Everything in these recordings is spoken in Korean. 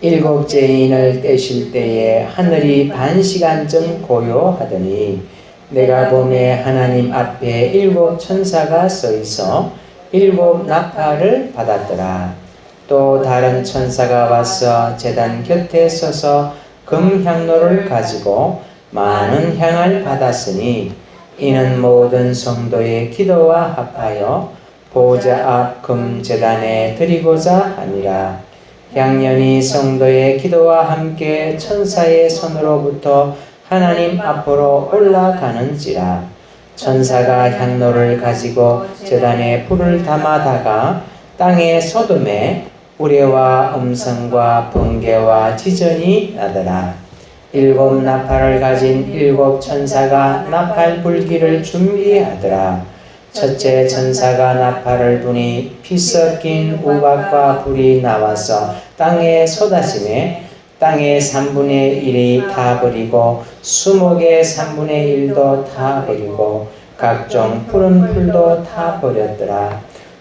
일곱째 인을 떼실 때에 하늘이 반 시간쯤 고요하더니 내가 보매 하나님 앞에 일곱 천사가 서 있어 일곱 나팔을 받았더라. 또 다른 천사가 와서 제단 곁에 서서 금향로를 가지고 많은 향을 받았으니 이는 모든 성도의 기도와 합하여 보좌 앞 금제단에 드리고자 하니라. 향연이 성도의 기도와 함께 천사의 손으로부터 하나님 앞으로 올라가는지라. 천사가 향로를 가지고 제단에 불을 담아다가 땅에 쏟음에 우레와 음성과 번개와 지전이 나더라. 일곱 나팔을 가진 일곱 천사가 나팔 불기를 준비하더라. 첫째 천사가 나팔을 부니 피 섞인 우박과 불이 나와서 땅에 쏟아지매 땅의 3분의 1이 타버리고 수목의 3분의 1도 타버리고 각종 푸른 풀도 타버렸더라.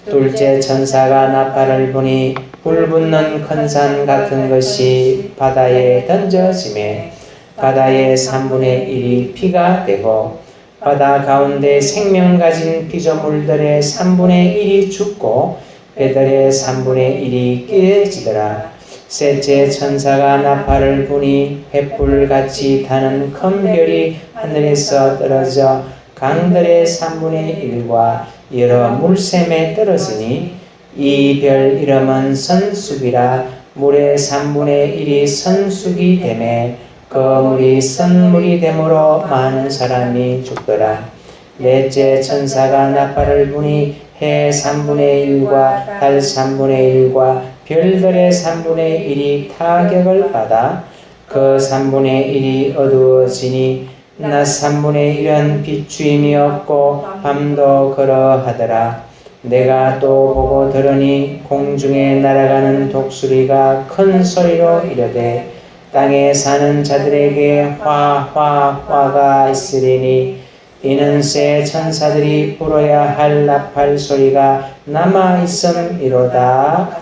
둘째 천사가 나팔을 부니 불 붙는 큰 산 같은 것이 바다에 던져지매 바다의 3분의 1이 피가 되고 바다 가운데 생명 가진 피조물들의 3분의 1이 죽고 배들의 3분의 1이 깨지더라. 셋째 천사가 나팔을 부니 횃불같이 타는 큰 별이 하늘에서 떨어져 강들의 3분의 1과 여러 물샘에 떨어지니 이 별 이름은 선숙이라. 물의 3분의 1이 선숙이 되매 그 물이 선물이 되므로 많은 사람이 죽더라. 넷째 천사가 나팔을 부니 해 3분의 1과 달 3분의 1과 별들의 3분의 1이 타격을 받아 그 3분의 1이 어두워지니 낮 3분의 1은 비추임이 없고 밤도 그러하더라. 내가 또 보고 들으니 공중에 날아가는 독수리가 큰 소리로 이르되 땅에 사는 자들에게 화가 있으리니 이는 새 천사들이 불어야 할 나팔 소리가 남아있음이로다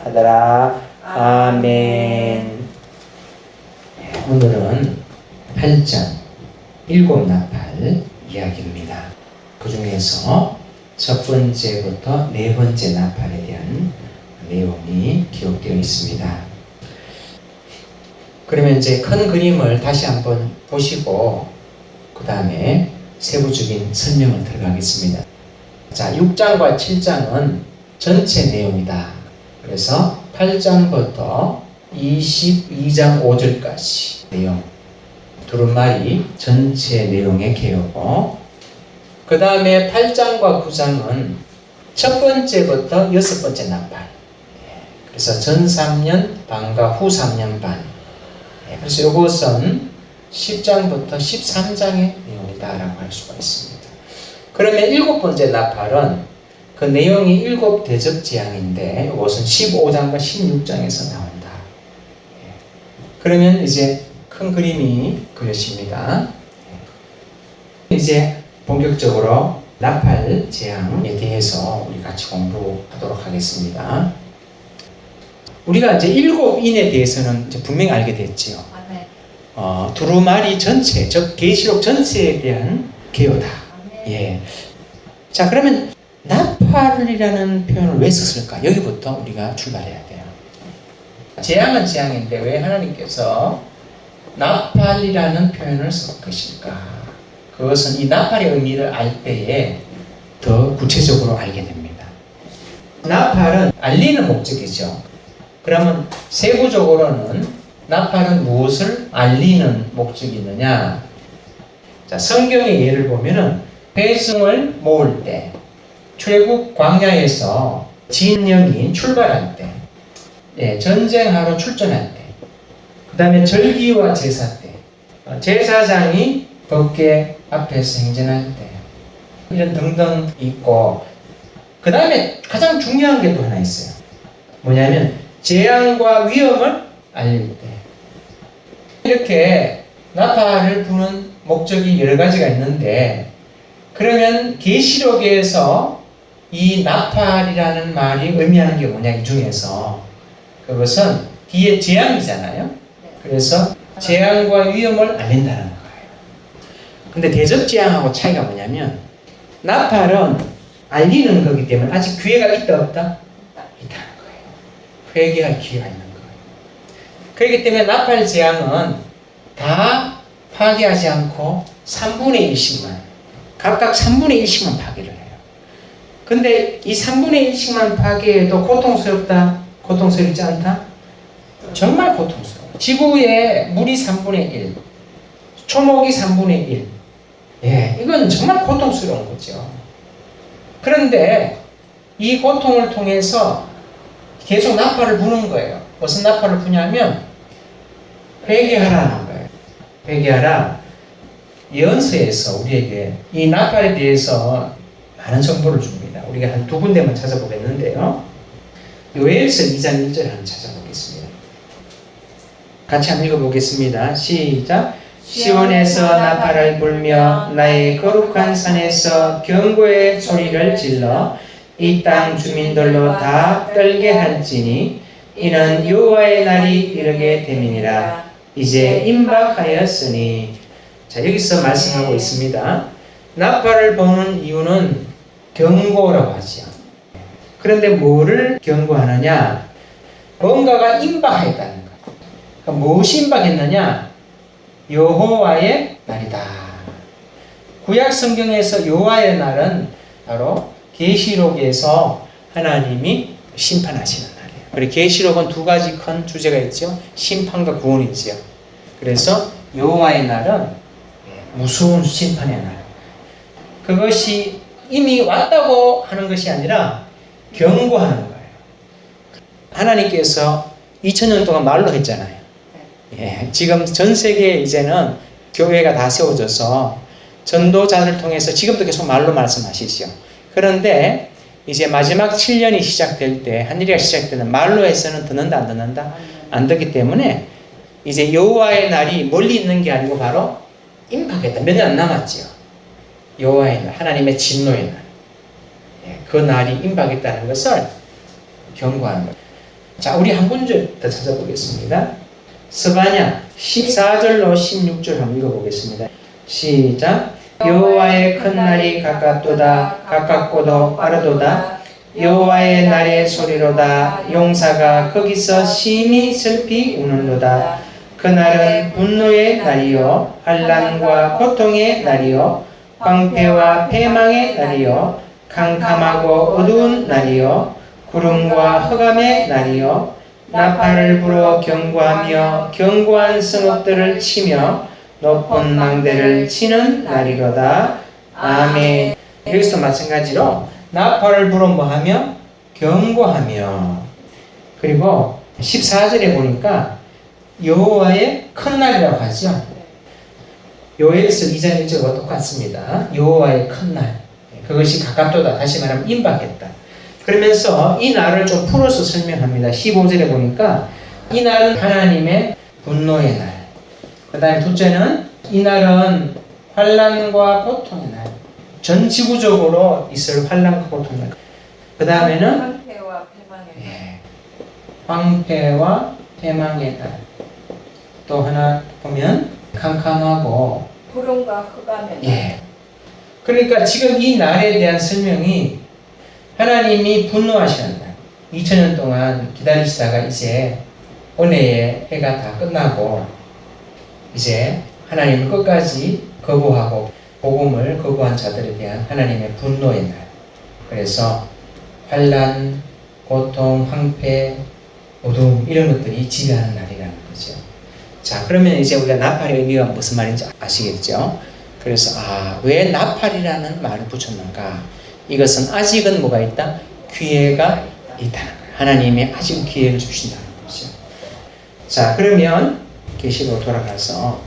하더라. 아멘. 오늘은 8장 일곱 나팔 이야기입니다. 그 중에서 첫 번째부터 네 번째 나팔에 대한 내용이 기록되어 있습니다. 그러면 이제 큰 그림을 다시 한번 보시고 그 다음에 세부적인 설명을 들어가겠습니다. 자, 6장과 7장은 전체 내용이다. 그래서 8장부터 22장 5절까지 내용 두루마리 전체 내용의 개요고 그 다음에 8장과 9장은 첫 번째부터 여섯 번째 나팔. 그래서 전 3년 반과 후 3년 반. 그래서 이것은 10장부터 13장의 내용이다라고 할 수가 있습니다. 그러면 일곱 번째 나팔은 그 내용이 일곱 대접재앙인데 이것은 15장과 16장에서 나온다. 그러면 이제 큰 그림이 그려집니다. 이제 본격적으로 나팔 재앙에 대해서 우리 같이 공부하도록 하겠습니다. 우리가 이제 일곱 인에 대해서는 이제 분명히 알게 됐지요. 두루마리 전체, 즉 계시록 전체에 대한 개요다. 예. 자, 그러면 나팔이라는 표현을 왜 썼을까? 여기부터 우리가 출발해야 돼요. 재앙은 재앙인데 왜 하나님께서 나팔이라는 표현을 쓸 것일까? 그것은 이 나팔의 의미를 알 때에 더 구체적으로 알게 됩니다. 나팔은 알리는 목적이죠. 그러면 세부적으로는 나팔은 무엇을 알리는 목적이 있느냐? 자, 성경의 예를 보면은 백성을 모을 때, 출애굽 광야에서 진영이 출발할 때, 전쟁하러 출전할 때, 그 다음에 절기와 제사 때, 제사장이 법궤 앞에서 행진할 때, 이런 등등 있고, 그 다음에 가장 중요한 게 또 하나 있어요. 뭐냐면 재앙과 위험을 알릴 때. 이렇게 나팔을 부는 목적이 여러 가지가 있는데, 그러면 계시록에서 이 나팔이라는 말이 의미하는 게 뭐냐, 이 중에서 그것은 뒤에 재앙이잖아요. 그래서 재앙과 위험을 알린다는 거예요. 근데 대접 재앙하고 차이가 뭐냐면 나팔은 알리는 거기 때문에 아직 기회가 있다 없다? 있다는 거예요. 회개할 기회가 있는 거예요. 그렇기 때문에 나팔 재앙은 다 파괴하지 않고 3분의 1씩만 각각 3분의 1씩만 파괴를 해요. 근데 이 3분의 1씩만 파괴해도 고통스럽다? 고통스럽지 않다? 정말 고통스러워. 지구에 물이 3분의 1, 초목이 3분의 1. 예, 이건 정말 고통스러운 거죠. 그런데 이 고통을 통해서 계속 나팔을 부는 거예요. 무슨 나팔을 부냐면 회개하라는 거예요. 회개하라. 예언서에서 우리에게 이 나팔에 대해서 많은 정보를 줍니다. 우리가 한 두 군데만 찾아보겠는데요. 요엘서 2장 1절 한번 찾아보겠습니다. 같이 한번 읽어보겠습니다. 시작. 시온에서 나팔을 불며 나의 거룩한 산에서 경고의 소리를 질러 이 땅 주민들로 다 떨게 할지니 이는 여호와의 날이 이르게 됨이니라. 이제 임박하였으니. 자, 여기서 말씀하고 있습니다. 나팔을 보는 이유는 경고라고 하죠. 그런데 뭐를 경고하느냐? 뭔가가 임박했다는 거예요. 그러니까 무엇이 임박했느냐? 여호와의 날이다. 구약 성경에서 여호와의 날은 바로 계시록에서 하나님이 심판하시는 날이에요. 그리고 계시록은 두 가지 큰 주제가 있죠. 심판과 구원이지요. 그래서 여호와의 날은 무서운 심판의 날. 그것이 이미 왔다고 하는 것이 아니라 경고하는 거예요. 하나님께서 2000년 동안 말로 했잖아요. 예, 지금 전 세계에 이제는 교회가 다 세워져서 전도자를 통해서 지금도 계속 말로 말씀하시죠. 그런데 이제 마지막 7년이 시작될 때, 한일이가 시작될 때 말로 해서는 듣는다 안 듣는다? 안 듣기 때문에 이제 여호와의 날이 멀리 있는 게 아니고 바로 임박했다. 몇 년 안 남았지요. 여호와의 날, 하나님의 진노의 날. 예, 그 날이 임박했다는 것을 경고하는 거예요. 자, 우리 한 군절 더 찾아보겠습니다. 스바냐 14절로 16절 한번 읽어보겠습니다. 시작. 여호와의 큰 날이 가깝도다. 가깝고도 빠르도다. 여호와의 날의 소리로다. 용사가 거기서 심히 슬피 우는도다. 그날은 분노의 날이요 환난과 고통의 날이요 황폐와 패망의 날이요 캄캄하고 어두운 날이요 구름과 흑암의 날이요 나팔을 불어 경고하며 견고한 성읍들을 치며 높은 망대를 치는 날이로다. 아멘. 여기서도 마찬가지로 나팔을 불어 뭐하며? 경고하며. 그리고 14절에 보니까 여호와의 큰 날이라고 하죠. 요엘서 2장 1절과 똑같습니다. 여호와의 큰 날. 그것이 가깝도다. 다시 말하면 임박했다. 그러면서 이 날을 좀 풀어서 설명합니다. 15절에 보니까 이 날은 하나님의 분노의 날. 그 다음에 둘째는 이 날은 환난과 고통의 날. 전 지구적으로 있을 환난과 고통의 날. 그 다음에는 황폐와 패망의 날. 예, 황폐와 패망의 날. 또 하나 보면 캄캄하고 구름과 흑암의 날. 예. 그러니까 지금 이 날에 대한 설명이 하나님이 분노하시는 날. 2000년 동안 기다리시다가 이제 은혜의 해가 다 끝나고 이제 하나님을 끝까지 거부하고 복음을 거부한 자들에 대한 하나님의 분노의 날. 그래서 환난, 고통, 황폐, 어두움 이런 것들이 지배하는 날이라는 거죠. 자, 그러면 이제 우리가 나팔의 의미가 무슨 말인지 아시겠죠? 그래서 왜 나팔이라는 말을 붙였는가? 이것은 아직은 뭐가 있다? 기회가 있다는 거예요. 하나님이 아직 기회를 주신다는 거죠. 자, 그러면 계시로 돌아가서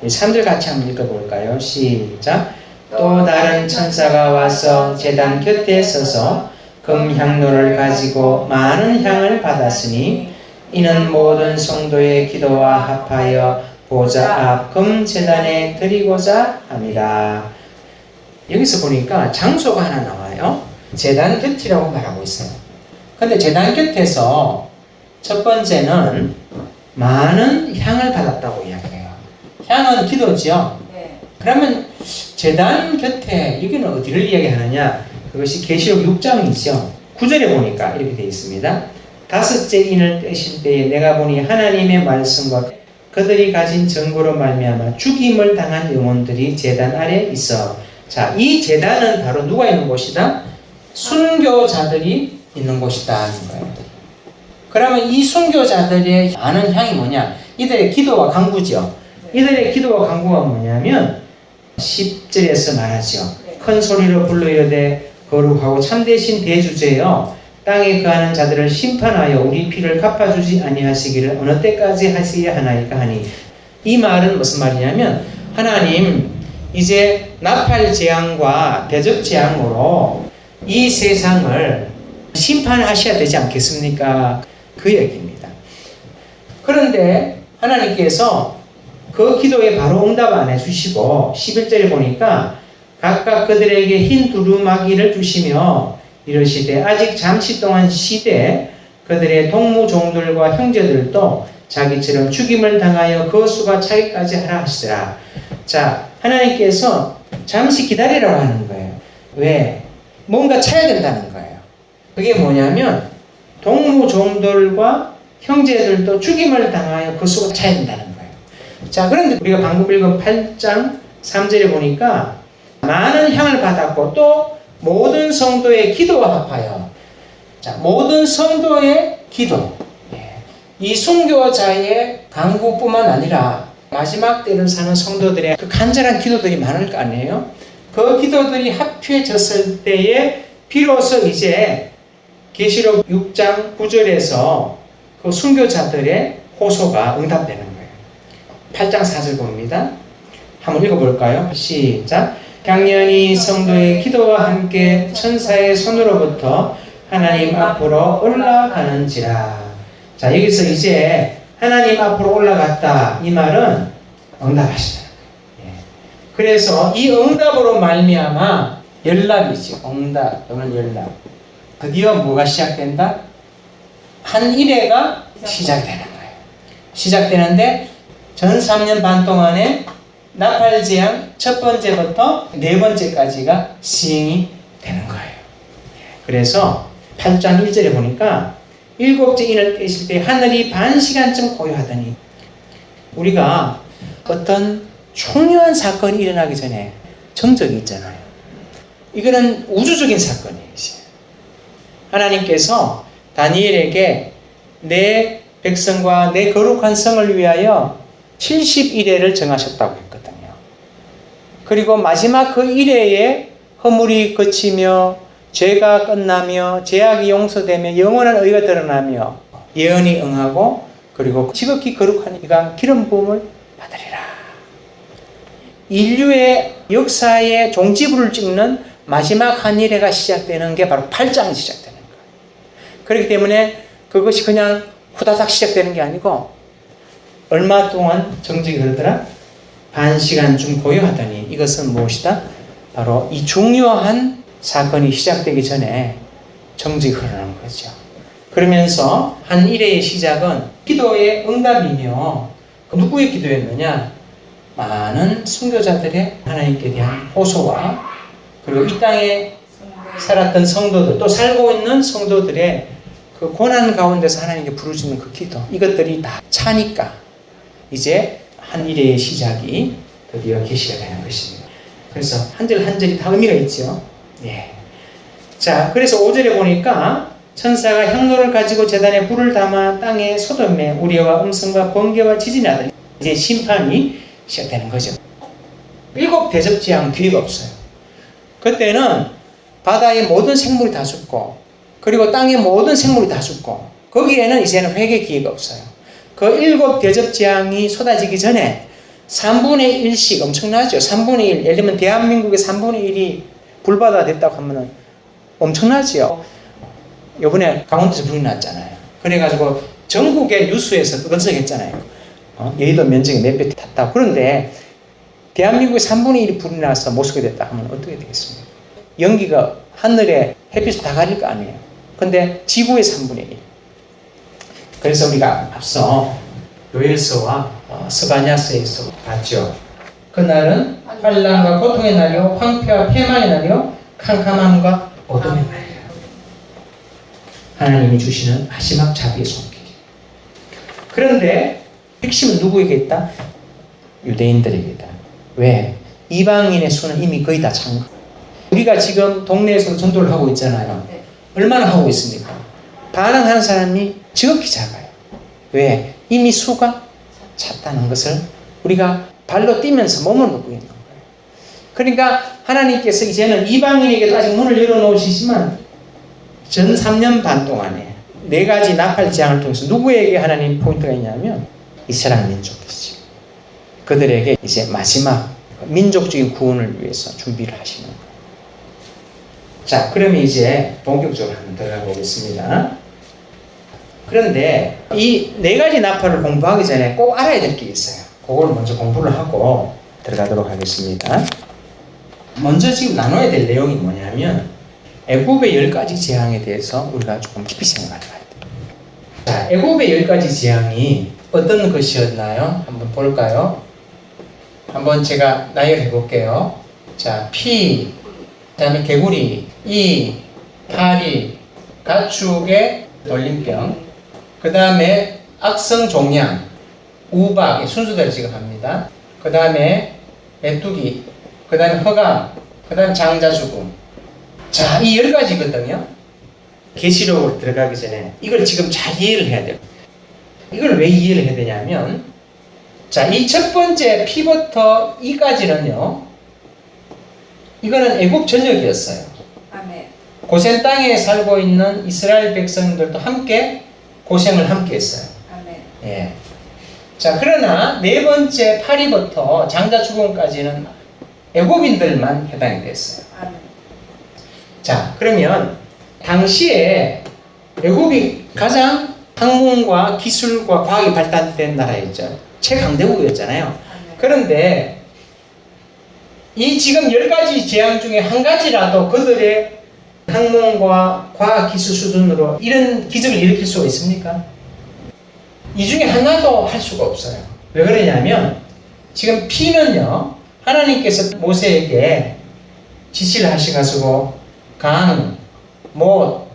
3절 같이 한번 읽어볼까요? 시작. 또 다른 천사가 와서 제단 곁에 서서 금향로를 가지고 많은 향을 받았으니 이는 모든 성도의 기도와 합하여 보좌 앞 금제단에 드리고자 합니다. 여기서 보니까 장소가 하나 나와요. 제단 곁이라고 말하고 있어요. 근데 제단 곁에서 첫 번째는 많은 향을 받았다고 이야기해요. 향은 기도죠. 네. 그러면 제단 곁에 여기는 어디를 이야기하느냐? 그것이 계시록 6장이죠. 9절에 보니까 이렇게 되어 있습니다. 다섯째 인을 떼실 때에 내가 보니 하나님의 말씀과 그들이 가진 증거로 말미암아 죽임을 당한 영혼들이 제단 아래 있어. 자, 이 제단은 바로 누가 있는 곳이다? 순교자들이 있는 곳이다 하는 거예요. 그러면 이 순교자들의 아는 향이 뭐냐? 이들의 기도와 간구죠. 이들의 기도와 간구가 뭐냐면 10절에서 말하죠. 큰 소리로 불러 이르되 거룩하고 참되신 대주제여 땅에 거하는 자들을 심판하여 우리 피를 갚아주지 아니하시기를 어느 때까지 하시야 하나이까 하니, 이 말은 무슨 말이냐면 하나님 이제 나팔 재앙과 대접 재앙으로 이 세상을 심판하셔야 되지 않겠습니까? 그 얘기입니다. 그런데 하나님께서 그 기도에 바로 응답 안 해주시고 11절에 보니까 각각 그들에게 흰 두루마기를 주시며 이르시되 아직 잠시 동안 쉬되 그들의 동무종들과 형제들도 자기처럼 죽임을 당하여 그 수가 차기까지 하라 하시더라. 자, 하나님께서 잠시 기다리라고 하는 거예요. 왜? 뭔가 차야 된다는 거예요. 그게 뭐냐면 동무종들과 형제들도 죽임을 당하여 그 수가 차야 된다는 거예요. 자, 그런데 우리가 방금 읽은 8장 3절에 보니까 많은 향을 받았고 또 모든 성도의 기도와 합하여, 자, 모든 성도의 기도, 이 순교자의 간구뿐만 아니라 마지막 때를 사는 성도들의 그 간절한 기도들이 많을 거 아니에요? 그 기도들이 합해졌을 때에 비로소 이제 계시록 6장 9절에서 그 순교자들의 호소가 응답되는 거예요. 8장 4절 봅니다. 한번 읽어볼까요? 시작. 향연히 성도의 기도와 함께 천사의 손으로부터 하나님 앞으로 올라가는지라. 자, 여기서 이제 하나님 앞으로 올라갔다, 이 말은 응답하시다. 그래서 이 응답으로 말미암아 연락이지. 응답 또는 연락. 드디어 뭐가 시작된다? 한 일회가 시작되는 거예요. 시작되는데 전 3년 반 동안에 나팔 재앙 첫 번째부터 네 번째까지가 시행이 되는 거예요. 그래서 8장 1절에 보니까 일곱째 인을 떼실 때 하늘이 반 시간쯤 고요하더니, 우리가 어떤 중요한 사건이 일어나기 전에 정적이 있잖아요. 이거는 우주적인 사건이에요. 하나님께서 다니엘에게 내 백성과 내 거룩한 성을 위하여 70일회를 정하셨다고 했거든요. 그리고 마지막 그 일회에 허물이 그치며 죄가 끝나며 죄악이 용서되며 영원한 의가 드러나며 예언이 응하고 그리고 지극히 거룩한 이가 기름 부음을 받으리라. 인류의 역사의 종지부를 찍는 마지막 한 일회가 시작되는 게 바로 8장이 시작되는 거예요. 그렇기 때문에 그것이 그냥 후다닥 시작되는 게 아니고 얼마 동안 정적이 그러더라? 반 시간쯤 고요하더니 이것은 무엇이다? 바로 이 중요한 사건이 시작되기 전에 정적이 흐르는 거죠. 그러면서 한 일회의 시작은 기도의 응답이며 누구의 기도였느냐? 많은 순교자들의 하나님께 대한 호소와 그리고 이 땅에 살았던 성도들, 또 살고 있는 성도들의 그 고난 가운데서 하나님께 부르짖는 그 기도, 이것들이 다 차니까 이제 한 일의 시작이 드디어 계시가 되는 것입니다. 그래서 한 절 한 절이 다 의미가 있죠. 예. 자, 그래서 5절에 보니까 천사가 향로를 가지고 제단에 불을 담아 땅에 소돔에 우레와 음성과 번개와 지진이 나더니 이제 심판이 시작되는 거죠. 7 대접 재앙 기회가 없어요. 그때는 바다의 모든 생물이 다 죽고 그리고 땅의 모든 생물이 다 죽고 거기에는 이제는 회개 기회가 없어요. 그 7 대접 재앙이 쏟아지기 전에 3분의 1씩 엄청나죠. 3분의 1. 예를 들면 대한민국의 3분의 1이 불바다가 됐다고 하면은 엄청나죠. 요번에 강원도에서 불이 났잖아요. 그래가지고 전국의 뉴스에서 떠들썩했잖아요. 여의도 면적이 몇 배 탔다고. 그런데 대한민국의 3분의 1이 불이 나서 못 쓰게 됐다 하면 어떻게 되겠습니까? 연기가 하늘에 햇빛을 다 가릴 거 아니에요. 근데 지구의 3분의 1. 그래서 우리가 앞서 요엘서와 스바냐서에서 봤죠. 그날은 환난과 고통의 날이요 황폐와 폐망의 날이요 캄캄함과 어둠의 날이요. 하나님이 주시는 마지막 자비의 손길. 그런데 핵심은 누구에게 있다? 유대인들에게 있다. 왜? 이방인의 수는 이미 거의 다 찬 거. 우리가 지금 동네에서 전도를 하고 있잖아요. 네. 얼마나 하고 있습니까? 반응하는 사람이 지극히 작아요. 왜? 이미 수가 찼다는 것을 우리가 발로 뛰면서 몸을 먹고 있는 거예요. 그러니까 하나님께서 이제는 이방인에게도 아직 문을 열어놓으시지만 전 3년 반 동안에 4가지 나팔 재앙을 통해서 누구에게 하나님 포인트가 있냐면 이스라엘 민족이죠. 그들에게 이제 마지막 민족적인 구원을 위해서 준비를 하시는 거예요. 자, 그러면 이제 본격적으로 한번 들어가 보겠습니다. 그런데 이 4가지 나팔을 공부하기 전에 꼭 알아야 될 게 있어요. 그걸 먼저 공부를 하고 들어가도록 하겠습니다. 먼저 지금 나눠야 될 내용이 뭐냐면 애굽의 10가지 재앙에 대해서 우리가 조금 깊이 생각해 봐야 돼요. 자, 애굽의 10가지 재앙이 어떤 것이었나요? 한번 볼까요? 한번 제가 나열해 볼게요. 자, 피, 그 다음에 개구리, 이, 파리, 가축의 돌림병, 그 다음에 악성 종양, 우박, 순서대로 지금 합니다. 그 다음에 메뚜기, 그 다음에 허감, 그 다음에 장자 죽음. 자, 이 10가지거든요. 계시록으로 들어가기 전에 이걸 지금 잘 이해를 해야 돼요. 이걸 왜 이해를 해야 되냐면, 자, 이 첫 번째 피부터 이까지는요, 이거는 애굽 전역이었어요. 아멘. 고센 땅에 살고 있는 이스라엘 백성들도 함께 고생을 함께 했어요. 아멘. 예. 자, 그러나 4번째 파리부터 장자 죽음까지는 애굽인들만 해당이 됐어요. 아멘. 자, 그러면 당시에 애굽이 가장 학문과 기술과 과학이 발달된 나라였죠. 최강대국이었잖아요. 아멘. 그런데 이 지금 10가지 재앙 중에 한 가지라도 그들의 학문과 과학 기술 수준으로 이런 기적을 일으킬 수가 있습니까? 이 중에 하나도 할 수가 없어요. 왜 그러냐면 지금 피는요, 하나님께서 모세에게 지시를 하셔가지고 강, 못,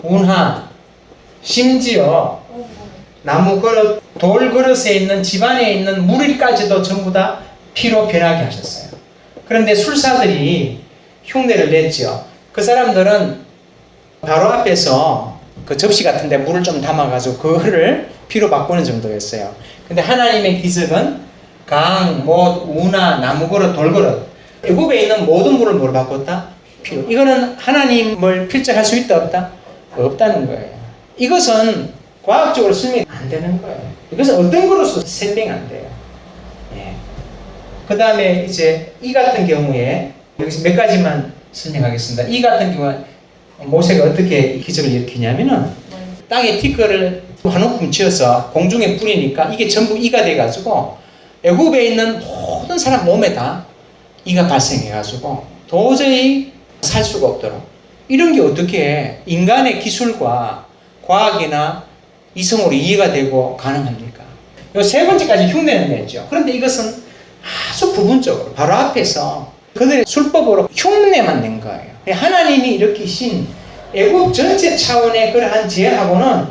운하, 심지어 나무 그릇, 돌 그릇에 있는 집안에 있는 물까지도 전부 다 피로 변하게 하셨어요. 그런데 술사들이 흉내를 냈죠. 그 사람들은 바로 앞에서 그 접시 같은데 물을 좀 담아가지고 그거를 피로 바꾸는 정도였어요. 근데 하나님의 기적은 강, 못, 운하, 나무 그릇, 돌 그릇, 애굽에 있는 모든 물을 뭐로 바꿨다? 피로. 이거는 하나님을 필적할 수 있다 없다? 없다는 거예요. 이것은 과학적으로 설명이 안 되는 거예요. 이것은 어떤 거로서 설명이 안 돼요. 예. 그 다음에 이제 이 같은 경우에 여기서 몇 가지만 설명하겠습니다. 이 같은 경우에 모세가 어떻게 기적을 일으키냐면은 땅에 티끌을 한 움큼 쥐어서 공중에 뿌리니까 이게 전부 이가 돼가지고 애굽에 있는 모든 사람 몸에다 이가 발생해가지고 도저히 살 수가 없도록, 이런 게 어떻게 인간의 기술과 과학이나 이성으로 이해가 되고 가능합니까? 요 3번째까지 흉내는 냈죠. 그런데 이것은 아주 부분적으로 바로 앞에서 그들의 술법으로 흉내만 낸 거예요. 하나님이 일으키신 애굽 전체 차원의 그러한 지혜하고는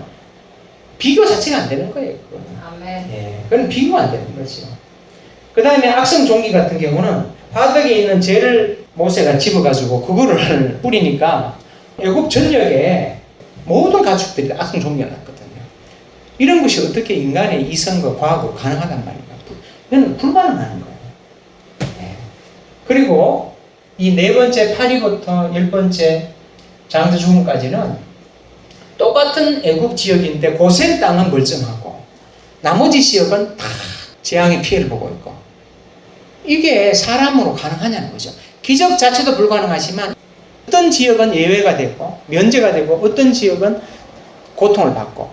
비교 자체가 안 되는 거예요. 그거는. 아멘. 예, 그건 비교가 안 되는 거죠. 그 다음에 악성 종기 같은 경우는 화덕에 있는 재를 모세가 집어가지고 그거를 뿌리니까 애굽 전역에 모든 가축들이 악성 종기가 났거든요. 이런 것이 어떻게 인간의 이성과 과학으로 가능하단 말입니까? 이건 불가능한 거예요. 예. 그리고 이 4번째 파리부터 10번째 장자 죽음까지는 똑같은 애굽 지역인데 고센 땅은 멀쩡하고 나머지 지역은 다 재앙의 피해를 보고 있고, 이게 사람으로 가능하냐는 거죠. 기적 자체도 불가능하지만 어떤 지역은 예외가 되고 면제가 되고 어떤 지역은 고통을 받고,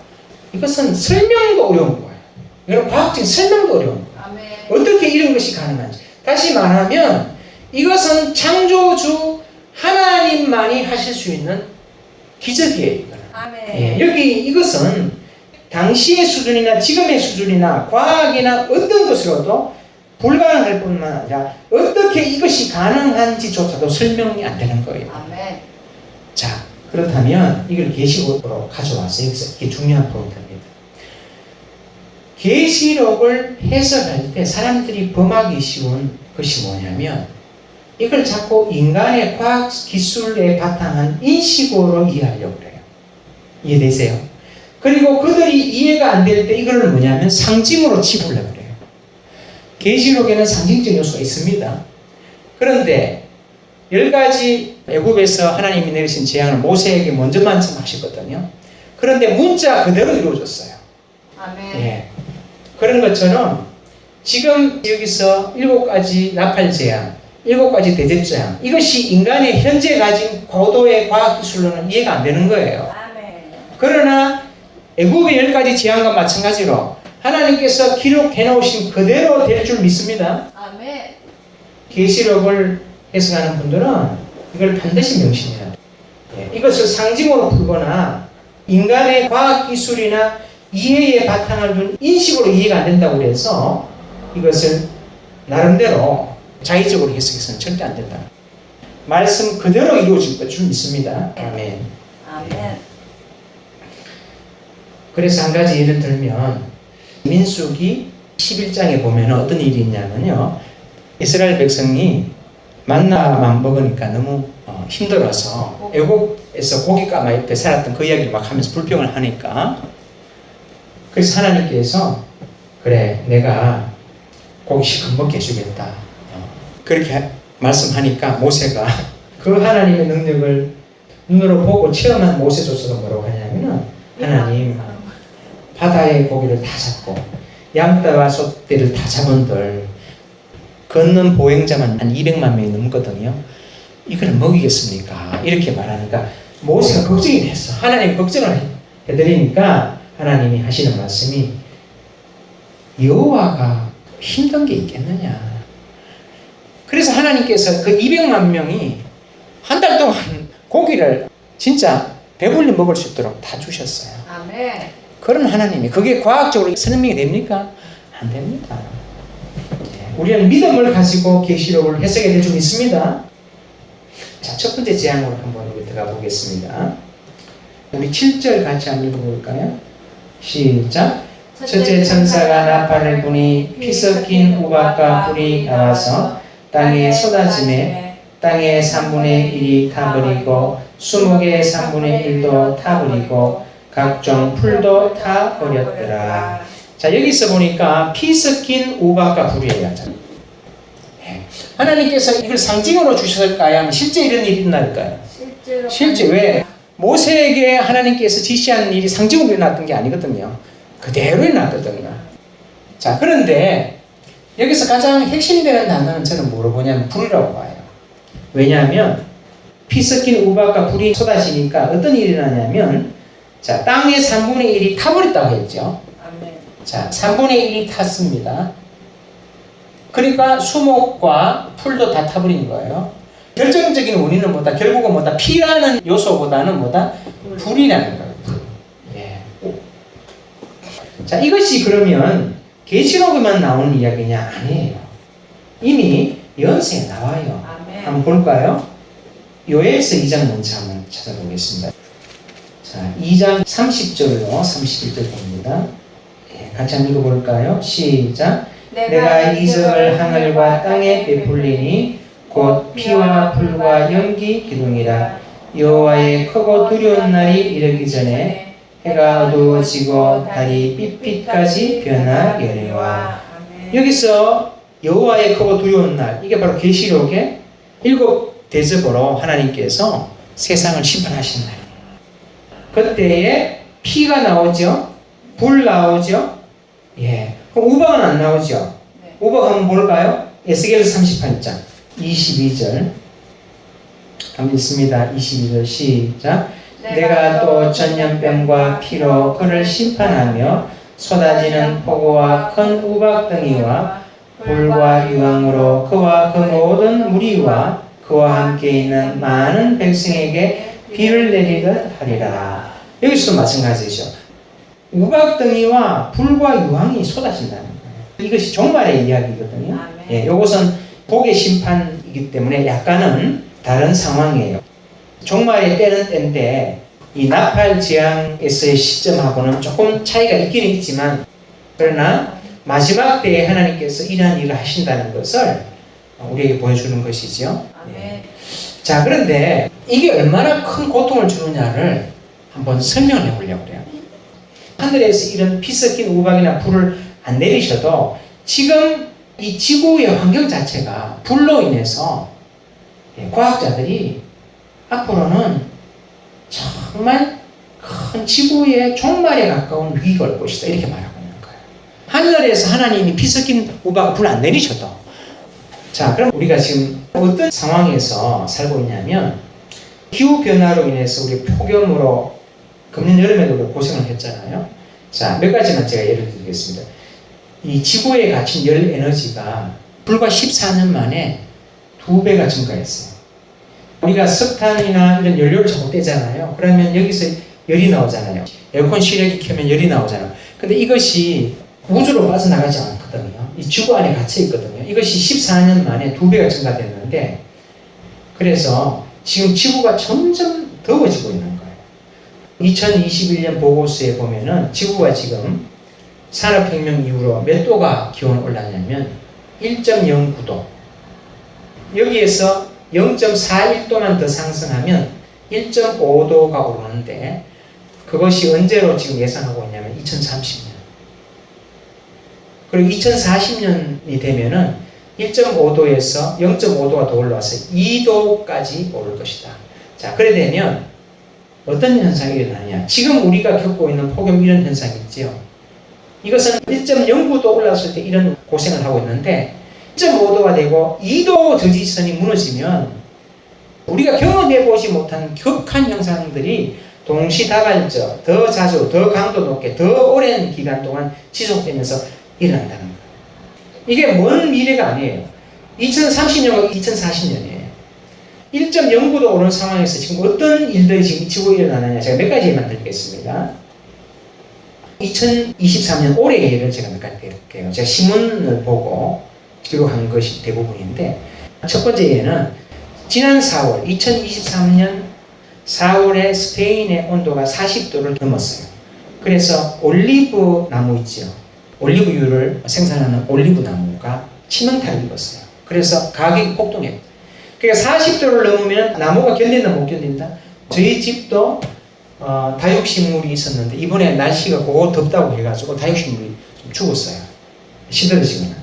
이것은 설명도 어려운 거예요. 이건 과학적인 설명도 어려운 거예요. 아멘. 어떻게 이런 것이 가능한지. 다시 말하면 이것은 창조주 하나님만이 하실 수 있는 기적이에요. 이거는. 아멘. 예, 여기 이것은 당시의 수준이나 지금의 수준이나 과학이나 어떤 것으로도 불가능할 뿐만 아니라 어떻게 이것이 가능한지조차도 설명이 안 되는 거예요. 아멘. 자, 그렇다면 이걸 계시록으로 가져와서 여기서 이게 중요한 포인트입니다. 계시록을 해석할 때 사람들이 범하기 쉬운 것이 뭐냐면 이걸 자꾸 인간의 과학 기술에 바탕한 인식으로 이해하려고 그래요. 이해되세요? 그리고 그들이 이해가 안 될 때 이걸 뭐냐면 상징으로 치부려고 그래요. 계시록에는 상징적 요소가 있습니다. 그런데 10가지 애굽에서 하나님이 내리신 재앙을 모세에게 먼저 말씀하셨거든요. 그런데 문자 그대로 이루어졌어요. 아멘. 예. 그런 것처럼 지금 여기서 7가지 나팔 재앙, 7가지 대접 재앙, 이것이 인간의 현재 가진 고도의 과학 기술로는 이해가 안 되는 거예요. 아멘. 그러나 애굽의 10가지 재앙과 마찬가지로 하나님께서 기록해 놓으신 그대로 될 줄 믿습니다. 아멘. 계시록을 해석하는 분들은 이걸 반드시 명심해야 돼요. 예. 이것을 상징으로 풀거나 인간의 과학 기술이나 이해의 바탕을 둔 인식으로 이해가 안 된다고 해서 이것을 나름대로 자의적으로 해석해서는 절대 안 된다. 말씀 그대로 이루어질 줄 믿습니다. 아멘. 아멘. 그래서 한 가지 예를 들면 민수기 11장에 보면 어떤 일이 있냐면요. 이스라엘 백성이 만나만 먹으니까 너무 힘들어서 애국에서 고깃가마 옆에 살았던 그 이야기를 막 하면서 불평을 하니까 그래서 하나님께서 그래 내가 고기 실컷 먹게 해주겠다 그렇게 말씀하니까 모세가 그 하나님의 능력을 눈으로 보고 체험한 모세조차도 뭐라고 하냐면은 하나님 바다의 고기를 다 잡고 양떼와 소떼를 다 잡은들 걷는 보행자만 한 200만 명이 넘거든요. 이걸 먹이겠습니까? 이렇게 말하니까 모세가 걱정이 됐어. 하나님 걱정을 해드리니까 하나님이 하시는 말씀이 여호와가 힘든 게 있겠느냐. 그래서 하나님께서 그 200만 명이 한 달 동안 고기를 진짜 배불리 먹을 수 있도록 다 주셨어요. 아멘. 그런 하나님이 그게 과학적으로 설명이 됩니까? 안 됩니다. 우리는 믿음을 가지고 계시록을 해석해야 될 줄 믿습니다. 자, 첫 번째 재앙으로 한번 우리 들어가 보겠습니다. 우리 7절 같이 한번 읽어볼까요? 시작. 첫째 천사가 나팔을 부니 피 섞인 우박과 불이 나와서 땅에 쏟아지매 땅의 3분의 1이 타버리고 수목의 3분의 1도 타버리고 각종 풀도 타버렸더라. 자, 여기서 보니까 피 섞인 우박과 불이에요. 하나님께서 이걸 상징으로 주셨을까요? 하면 실제 이런 일이 있나일까요? 실제 왜? 모세에게 하나님께서 지시한 일이 상징으로 일어났던 게 아니거든요. 그대로 일어났거든요. 자, 그런데 여기서 가장 핵심이 되는 단어는 저는 뭐로 보냐면 불이라고 봐요. 왜냐하면 피 섞인 우박과 불이 쏟아지니까 어떤 일이 일어나냐면 자, 땅의 3분의 1이 타버렸다고 했죠. 자, 3분의 1이 탔습니다. 그러니까 수목과 풀도 다 타버린 거예요. 결정적인 원인은 뭐다? 결국은 뭐다? 피라는 요소보다는 뭐다? 불이라는 거예요. 불. 예. 자, 이것이 그러면 계시록에만 나오는 이야기냐? 아니에요. 이미 연세에 나와요. 아멘. 한번 볼까요? 요엘서 2장 먼저 한번 찾아보겠습니다. 자, 2장 30절로 31절 봅니다. 예, 같이 한번 읽어볼까요? 시작. 내가 이적을 하늘과 땅에 베풀리니 곧 피와 불과 연기 기둥이라. 여호와의 크고 두려운 날이 이르기 전에 해가 어두워지고 달이 삐빛까지 변하려니와. 여기서 여호와의 크고 두려운 날, 이게 바로 계시록의 7 대접으로 하나님께서 세상을 심판하신 날. 그때에 피가 나오죠, 불 나오죠. 예. 그럼 우박은 안 나오죠. 네. 우박 한번 볼까요? 에스겔서 38장 22절 한번 읽습니다. 22절 시작. 내가 또 전염병과 피로 그를 심판하며 쏟아지는 폭우와 큰 우박덩이와 불과 유황으로 그와 그 모든 무리와 그와 함께 있는 많은 백성에게 비를 내리듯 하리라. 여기서도 마찬가지죠. 우박덩이와 불과 유황이 쏟아진다는 거예요. 이것이 종말의 이야기거든요. 아멘. 예, 이것은 복의 심판이기 때문에 약간은 다른 상황이에요. 종말의 때는 때인데 이 나팔 재앙에서의 시점하고는 조금 차이가 있기는 있지만, 그러나 마지막 때에 하나님께서 이러한 일을 하신다는 것을 우리에게 보여주는 것이죠. 아멘. 자, 그런데 이게 얼마나 큰 고통을 주느냐를 한번 설명해 보려고 해요. 하늘에서 이런 피 섞인 우박이나 불을 안 내리셔도 지금 이 지구의 환경 자체가 불로 인해서 과학자들이 앞으로는 정말 큰 지구의 종말에 가까운 위기가 올 것이다, 이렇게 말하고 있는 거예요. 하늘에서 하나님이 피 섞인 우박을 불 안 내리셔도. 자, 그럼 우리가 지금 어떤 상황에서 살고 있냐면, 기후변화로 인해서 우리 폭염으로 금년 여름에도 고생을 했잖아요. 자, 몇 가지만 제가 예를 들겠습니다. 이 지구에 갇힌 열 에너지가 불과 14년 만에 2배가 증가했어요. 우리가 석탄이나 이런 연료를 자꾸 떼잖아요. 그러면 여기서 열이 나오잖아요. 에어컨 실외기 켜면 열이 나오잖아요. 근데 이것이 우주로 빠져나가지 않거든요. 이 지구 안에 갇혀 있거든요. 이것이 14년 만에 2배가 증가됐는데, 그래서 지금 지구가 점점 더워지고 있는 거예요. 2021년 보고서에 보면은 지구가 지금 산업혁명 이후로 몇 도가 기온이 올랐냐면 1.09도. 여기에서 0.41도만 더 상승하면 1.5도가 오르는데, 그것이 언제로 지금 예상하고 있냐면 2030년. 그리고 2040년이 되면은 1.5도에서 0.5도가 더 올라와서 2도까지 오를 것이다. 자, 그래 되면 어떤 현상이 일어나냐? 지금 우리가 겪고 있는 폭염 이런 현상이 있죠. 이것은 1.09도 올랐을 때 이런 고생을 하고 있는데, 1.5도가 되고 2도 저지선이 무너지면 우리가 경험해보지 못한 격한 현상들이 동시다발적, 더 자주, 더 강도 높게, 더 오랜 기간 동안 지속되면서 일어난다는 거예요. 이게 먼 미래가 아니에요. 2030년과 2040년이에요. 1.09도 오른 상황에서 지금 어떤 일들이 지금 지구에 일어나느냐, 제가 몇 가지만 드리겠습니다. 2023년 올해의 예를 제가 몇 가지 드릴게요. 제가 신문을 보고 기록한 것이 대부분인데, 첫 번째 예는 지난 4월, 2023년 4월에 스페인의 온도가 40도를 넘었어요. 그래서 올리브 나무 있죠. 올리브유를 생산하는 올리브 나무가 치명타를 입었어요. 그래서 가격이 폭등해요. 그러니까 40도를 넘으면 나무가 견딘다 못 견딘다? 저희 집도 다육식물이 있었는데 이번에 날씨가 고고 덥다고 해가지고 다육식물이 좀 죽었어요. 시들어지거나.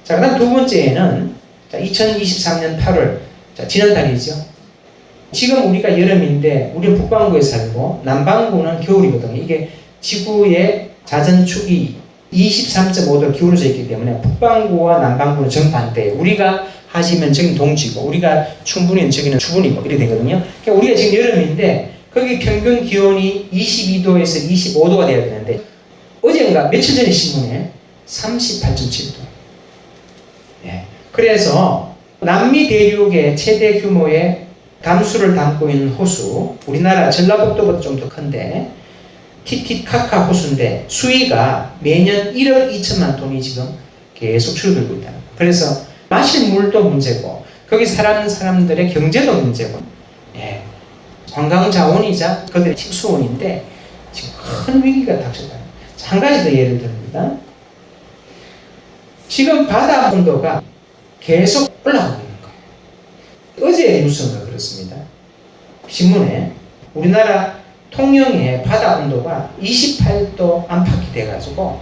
자, 그 다음 두 번째에는 2023년 8월, 자, 지난달이죠. 지금 우리가 여름인데 우리는 북반구에 살고 남반구는 겨울이거든요. 이게 지구의 자전축이 23.5도 기울어져 있기 때문에 북반구와 남반구는 정반대. 우리가 하시면 저기는 동지고 우리가 충분히 저기는 추분이고 이렇게 되거든요. 그러니까 우리가 지금 여름인데 거기 평균 기온이 22도에서 25도가 돼야 되는데 어젠가 며칠 전에 신문에 38.7도. 예. 그래서 남미 대륙의 최대 규모의 담수를 담고 있는 호수, 우리나라 전라북도보다 좀 더 큰데 티티카카 호수인데 수위가 매년 1억 2천만 톤이 지금 계속 줄어들고 있다는 거예요. 그래서 마실 물도 문제고 거기 사는 사람들의 경제도 문제고, 예. 관광 자원이자 그들의 식수원인데 지금 큰 위기가 닥쳤다. 한 가지 더 예를 듭니다. 지금 바다 온도가 계속 올라가고 있는 거예요. 어제 뉴스가 그렇습니다. 신문에 우리나라 통영의 바다 온도가 28도 안팎이 돼가지고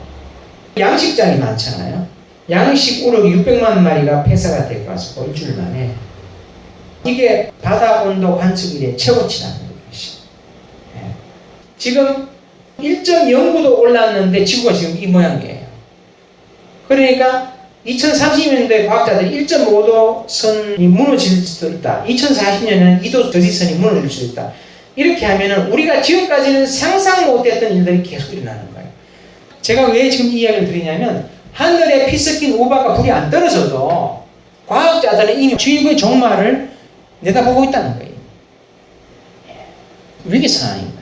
양식장이 많잖아요. 양식 우럭이 600만 마리가 폐사가 돼가지고 일주일 만에 이게 바다 온도 관측 이래 최고치라는 것이. 예. 지금 1.09도 올랐는데 지구가 지금 이 모양이에요. 그러니까 2030년도에 과학자들이 1.5도 선이 무너질 수도 있다. 2040년에는 2도 저지선이 무너질 수도 있다. 이렇게 하면은 우리가 지금까지는 상상 못했던 일들이 계속 일어나는 거예요. 제가 왜 지금 이 이야기를 드리냐면 하늘에 피 섞인 우박과 불이 안 떨어져도 과학자들은 이미 지구의 종말을 내다보고 있다는 거예요. 위기 상황입니다.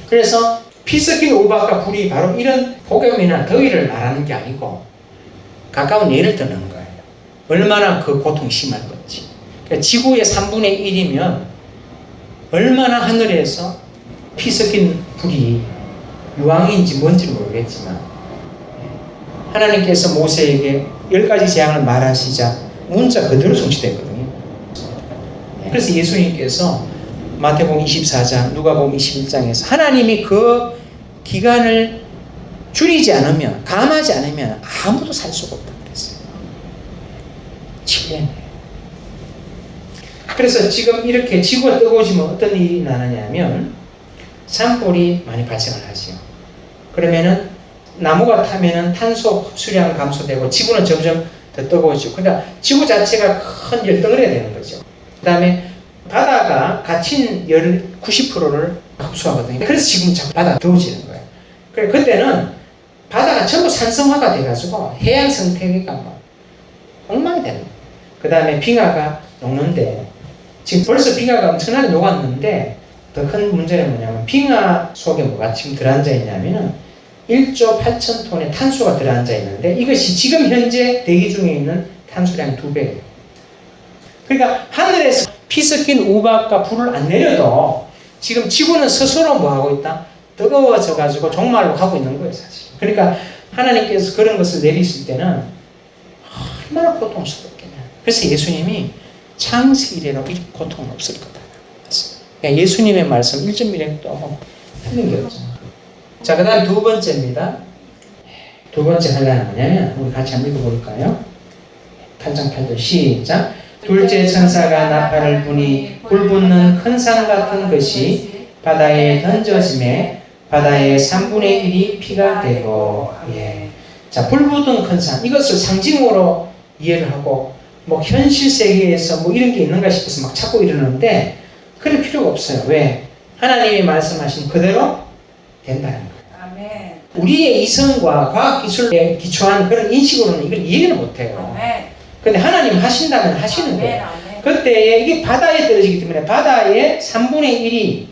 그래서 피 섞인 우박과 불이 바로 이런 폭염이나 더위를 말하는 게 아니고 가까운 예를 드는 거예요. 얼마나 그 고통이 심할 건지. 그러니까 지구의 3분의 1이면 얼마나 하늘에서 피 섞인 불이 유황인지 뭔지 모르겠지만 하나님께서 모세에게 10가지 재앙을 말하시자 문자 그대로 성취됐거든요. 그래서 예수님께서 마태복음 24장, 누가복음 21장에서 하나님이 그 기간을 줄이지 않으면, 감하지 않으면 아무도 살 수가 없다 그랬어요. 7년. 그래서 지금 이렇게 지구가 뜨거워지면 어떤 일이 나느냐면 산불이 많이 발생을 하죠. 그러면은 나무가 타면은 탄소 흡수량 감소되고 지구는 점점 더 뜨거워지고, 그러니까 지구 자체가 큰 열등을 해야 되는 거죠. 그 다음에 바다가 갇힌 열 90%를 흡수하거든요. 그래서 지금 자꾸 바다가 더워지는 거예요. 그래, 그때는 바다가 전부 산성화가 돼가지고 해양 생태계가 막 엉망이 되는 거예요. 그 다음에 빙하가 녹는데, 지금 벌써 빙하가 엄청나게 녹았는데, 더 큰 문제는 뭐냐면, 빙하 속에 뭐가 지금 들어앉아 있냐면은, 1조 8천 톤의 탄소가 들어앉아 있는데, 이것이 지금 현재 대기 중에 있는 탄소량의 2배예요. 그러니까, 하늘에서 피 섞인 우박과 불을 안 내려도, 지금 지구는 스스로 뭐 하고 있다? 뜨거워져가지고 종말로 가고 있는 거예요, 사실. 그러니까, 하나님께서 그런 것을 내리실 때는, 얼마나 고통스럽겠냐. 그래서 예수님이 창세 이래로 이 고통은 없을 거다. 그러니까 예수님의 말씀 1.1행도 틀린 게 없죠. 자, 그 다음 두 번째입니다. 두 번째 하나는 뭐냐면, 우리 같이 한번 읽어볼까요? 8장 8절 시작. 둘째 천사가 나팔을 부니 불 붙는 큰 산 같은 것이 바다에 던져짐에 바다의 3분의 1이 피가 되고, 예. 자, 불 붙은 큰 산. 이것을 상징으로 이해를 하고, 뭐 현실 세계에서 뭐 이런 게 있는가 싶어서 막 찾고 이러는데, 그럴 필요가 없어요. 왜? 하나님이 말씀하신 그대로 된다는 거예요. 아멘. 우리의 이성과 과학기술에 기초한 그런 인식으로는 이걸 이해를 못해요. 아멘. 근데 하나님 하신다면 하시는 거예요. 아멘. 그때 이게 바다에 떨어지기 때문에 바다의 3분의 1이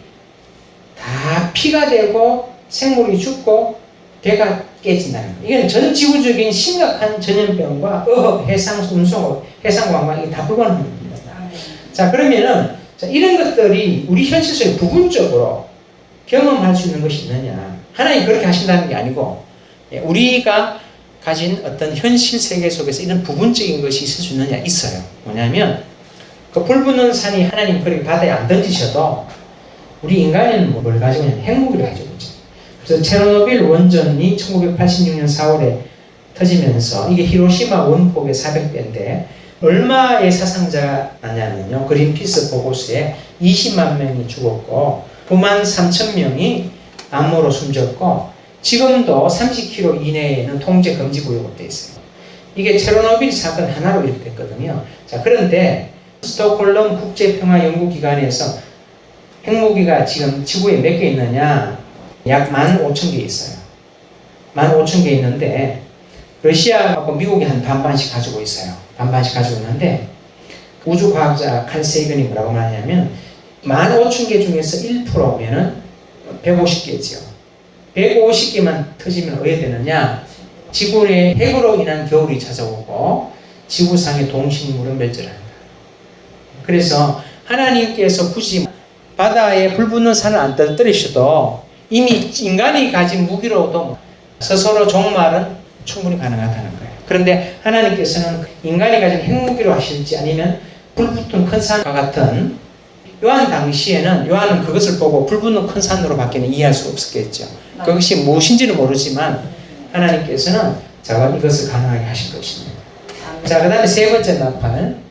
다 피가 되고 생물이 죽고 배가 깨진다는 거예요. 이건 전 지구적인 심각한 전염병과 어업, 해상 운송, 해상 관광 이게 다 불가능한 겁니다. 자, 그러면은 자, 이런 것들이 우리 현실 속에 부분적으로 경험할 수 있는 것이 있느냐? 하나님 그렇게 하신다는 게 아니고 우리가 가진 어떤 현실 세계 속에서 이런 부분적인 것이 있을 수 있느냐? 있어요. 뭐냐면 그 불 붙는 산이 하나님 그렇게 바다에 안 던지셔도 우리 인간은 뭘 가지고 있냐면 핵무기를 가지고 있죠. 그래서 체르노빌 원전이 1986년 4월에 터지면서 이게 히로시마 원폭의 400배인데 얼마의 사상자가 나냐면요. 그린피스 보고서에 20만 명이 죽었고 9만 3천 명이 암으로 숨졌고 지금도 30km 이내에는 통제 금지 구역으로 되어 있어요. 이게 체르노빌 사건 하나로 이렇게 됐거든요. 자, 그런데 스톡홀름 국제평화연구기관에서 핵무기가 지금 지구에 몇 개 있느냐? 약 15,000개 있어요. 15,000개 있는데 러시아하고 미국이 한 반반씩 가지고 있어요. 반반씩 가지고 있는데 우주과학자 칼 세이건이 뭐라고 말하냐면 15,000개 중에서 1%면은 150개죠. 150개만 터지면 어떻게 되느냐? 지구의 핵으로 인한 겨울이 찾아오고 지구상의 동식물은 멸절한다. 그래서 하나님께서 굳이 바다에 불 붙는 산을 안 떨어뜨리셔도 이미 인간이 가진 무기로도 스스로 종말은 충분히 가능하다는 거예요. 그런데 하나님께서는 인간이 가진 핵무기로 하실지 아니면 불 붙은 큰 산과 같은 요한 당시에는 요한은 그것을 보고 불 붙는 큰 산으로 밖에는 이해할 수 없었겠죠. 그것이 무엇인지는 모르지만 하나님께서는 자, 이것을 가능하게 하실 것입니다. 자, 그 다음에 세 번째 나팔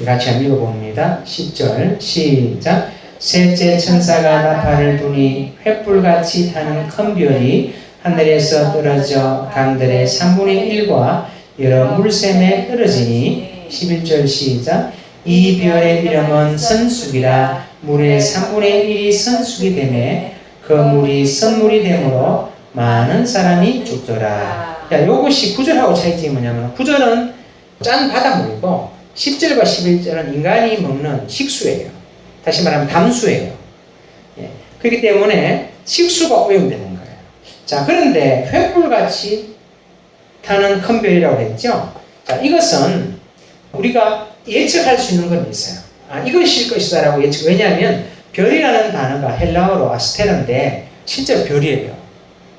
같이 한번 읽어봅니다. 10절 시작. 셋째 천사가 나팔을 부니 횃불같이 타는 큰 별이 하늘에서 떨어져 강들의 3분의 1과 여러 물샘에 떨어지니 11절 시작. 이 별의 이름은 선숙이라. 물의 3분의 1이 선숙이 되매 그 물이 선물이 되므로 많은 사람이 죽더라. 야, 요것이 9절하고 차이점이 뭐냐면 9절은 짠 바닷물이고 10절과 11절은 인간이 먹는 식수예요. 다시 말하면 담수예요. 예. 그렇기 때문에 식수가 오염되는 거예요. 자, 그런데 횃불같이 타는 큰 별이라고 했죠. 자, 이것은 우리가 예측할 수 있는 건 있어요. 아, 이것일 것이다라고 예측. 왜냐하면 별이라는 단어가 헬라어로 아스테라인데 실제로 별이에요.